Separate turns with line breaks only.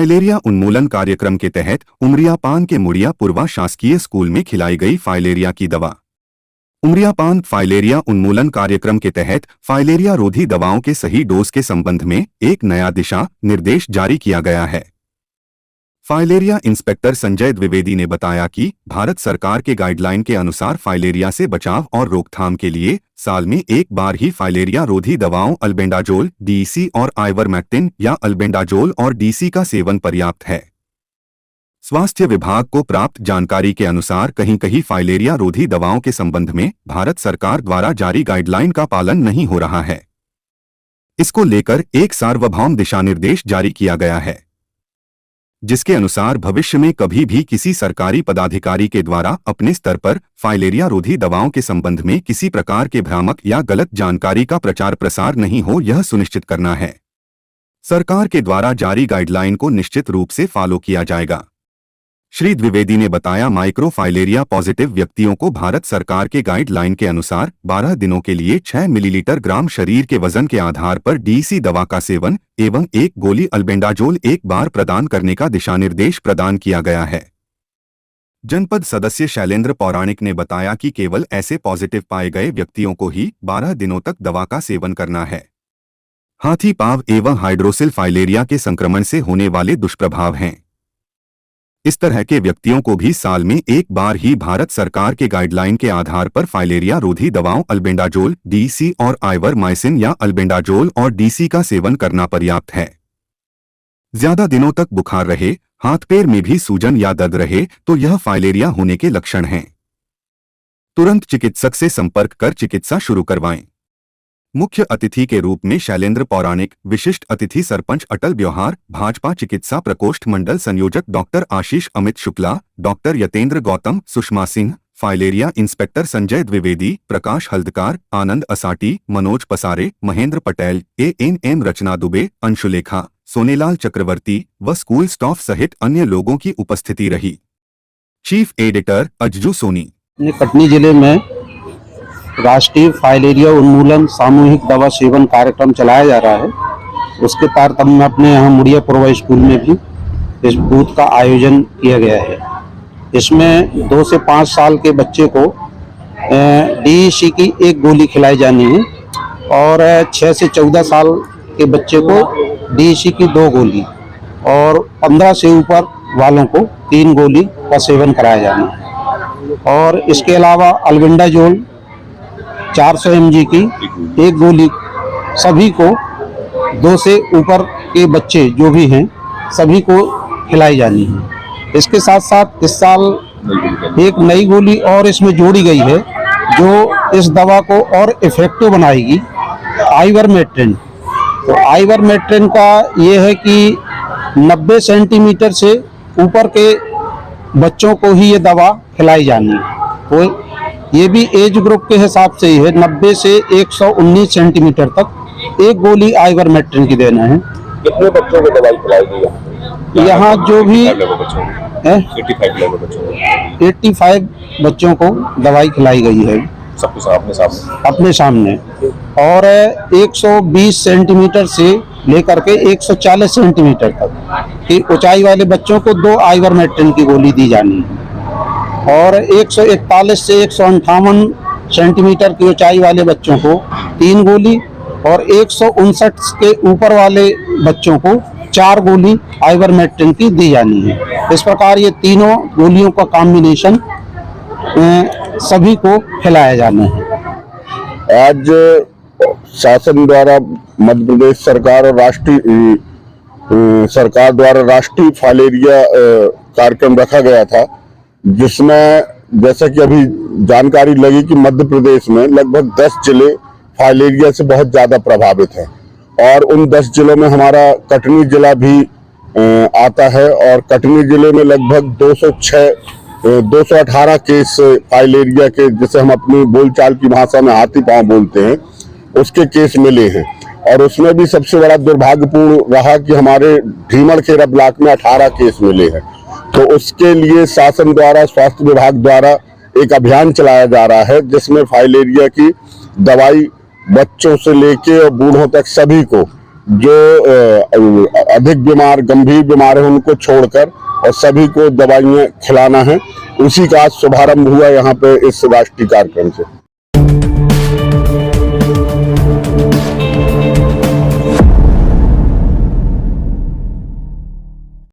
Filaria उन्मूलन कार्यक्रम के तहत उमरियापान के मुड़िया पूर्वा शासकीय स्कूल में खिलाई गई फाइलेरिया की दवा। उमरियापान फाइलेरिया उन्मूलन कार्यक्रम के तहत फाइलेरिया रोधी दवाओं के सही डोज के संबंध में एक नया दिशा निर्देश जारी किया गया है। फाइलेरिया इंस्पेक्टर संजय द्विवेदी ने बताया कि भारत सरकार के गाइडलाइन के अनुसार फाइलेरिया से बचाव और रोकथाम के लिए साल में एक बार ही फाइलेरिया रोधी दवाओं अल्बेंडाजोल डीसी और आइवरमेक्टिन या अल्बेंडाजोल और डीसी का सेवन पर्याप्त है। स्वास्थ्य विभाग को प्राप्त जानकारी के अनुसार कहीं कहीं फाइलेरिया रोधी दवाओं के संबंध में भारत सरकार द्वारा जारी गाइडलाइन का पालन नहीं हो रहा है। इसको लेकर एक सार्वभौम दिशा निर्देश जारी किया गया है, जिसके अनुसार भविष्य में कभी भी किसी सरकारी पदाधिकारी के द्वारा अपने स्तर पर फाइलेरिया रोधी दवाओं के संबंध में किसी प्रकार के भ्रामक या गलत जानकारी का प्रचार प्रसार नहीं हो, यह सुनिश्चित करना है। सरकार के द्वारा जारी गाइडलाइन को निश्चित रूप से फॉलो किया जाएगा। श्री द्विवेदी ने बताया, माइक्रो फाइलेरिया पॉजिटिव व्यक्तियों को भारत सरकार के गाइडलाइन के अनुसार 12 दिनों के लिए 6 मिलीलीटर ग्राम शरीर के वजन के आधार पर डीसी दवा का सेवन एवं एक गोली अल्बेंडाजोल एक बार प्रदान करने का दिशा निर्देश प्रदान किया गया है। जनपद सदस्य शैलेंद्र पौराणिक ने बताया कि केवल ऐसे पॉजिटिव पाए गए व्यक्तियों को ही 12 दिनों तक दवा का सेवन करना है। हाथी पांव एवं हाइड्रोसिल फाइलेरिया के संक्रमण से होने वाले दुष्प्रभाव हैं। इस तरह के व्यक्तियों को भी साल में एक बार ही भारत सरकार के गाइडलाइन के आधार पर फाइलेरिया रोधी दवाओं अल्बेंडाजोल डीसी और आइवरमाइसिन या अल्बेंडाजोल और डीसी का सेवन करना पर्याप्त है। ज्यादा दिनों तक बुखार रहे, हाथ पैर में भी सूजन या दर्द रहे तो यह फाइलेरिया होने के लक्षण हैं। तुरंत चिकित्सक से संपर्क कर चिकित्सा शुरू करवाएं। मुख्य अतिथि के रूप में शैलेंद्र पौराणिक, विशिष्ट अतिथि सरपंच अटल ब्योहार, भाजपा चिकित्सा प्रकोष्ठ मंडल संयोजक doctor Ashish Amit Shukla, doctor Yatendra Gautam, Sushma Singh, filaria inspector Sanjay Dwivedi, Prakash Haldkar, Anand Asati, Manoj Pasare, Mahendra Patel, ANM रचना दुबे, अंशुलेखा, सोनेलाल चक्रवर्ती व स्कूल स्टाफ सहित अन्य लोगों की उपस्थिति रही। Chief editor Ajju Soni.
कटनी जिले में राष्ट्रीय फाइलेरिया उन्मूलन सामूहिक दवा सेवन कार्यक्रम चलाया जा रहा है। उसके तारतम्य में अपने यहाँ मुड़िया पूर्वा स्कूल में भी इस बूथ का आयोजन किया गया है। इसमें 2 से 5 साल के बच्चे को DEC की एक गोली खिलाई जानी है और 6 से 14 साल के बच्चे को DEC की 2 गोली और 15 से ऊपर वालों को 3 गोली का सेवन कराया जाना है। और इसके अलावा अल्बेंडाजोल 400 mg की एक गोली सभी को 2 से ऊपर के बच्चे जो भी हैं सभी को खिलाई जानी है। इसके साथ साथ इस साल एक नई गोली और इसमें जोड़ी गई है जो इस दवा को और इफेक्टिव बनाएगी, आइवरमेक्टिन। तो आइवरमेक्टिन का ये है कि 90 सेंटीमीटर से ऊपर के बच्चों को ही ये दवा खिलाई जानी है। तो ये भी एज ग्रुप के हिसाब से ही है, 90 से 119 सेंटीमीटर तक एक गोली आइवरमेक्टिन की देना है।
कितने बच्चों को दवाई खिलाई गई
यहाँ जो भी 85 बच्चों को दवाई खिलाई गई है, अपने सामने। और 120 सेंटीमीटर से लेकर के 140 सेंटीमीटर तक की ऊंचाई वाले बच्चों को 2 आइवरमेक्टिन की गोली दी जानी है। और 141 से 158 सेंटीमीटर की ऊंचाई वाले बच्चों को 3 गोली और 159 के ऊपर वाले बच्चों को 4 गोली आइवरमेक्टिन की दी जानी है। इस प्रकार ये तीनों गोलियों का कॉम्बिनेशन सभी को खिलाया जाना है।
आज शासन द्वारा मध्य प्रदेश सरकार और राष्ट्रीय सरकार द्वारा राष्ट्रीय फाइलेरिया कार्यक्रम रखा गया था, जिसमें जैसा कि अभी जानकारी लगी कि मध्य प्रदेश में लगभग 10 जिले फाइलेरिया से बहुत ज्यादा प्रभावित हैं और उन 10 जिलों में हमारा कटनी जिला भी आता है। और कटनी जिले में लगभग 218 केस फाइलेरिया के, जिसे हम अपनी बोलचाल की भाषा में हाथी पांव बोलते हैं, उसके केस मिले हैं। और उसमें भी सबसे बड़ा दुर्भाग्यपूर्ण रहा कि हमारे ढीमड़खेड़ा ब्लॉक में 18 केस मिले हैं। तो उसके लिए शासन द्वारा, स्वास्थ्य विभाग द्वारा एक अभियान चलाया जा रहा है, जिसमें फाइलेरिया की दवाई बच्चों से लेके और बूढ़ों तक सभी को जो अधिक बीमार, गंभीर बीमार है उनको छोड़कर और सभी को दवाइयाँ खिलाना है। उसी का आज शुभारंभ हुआ यहाँ पे इस राष्ट्रीय कार्यक्रम से।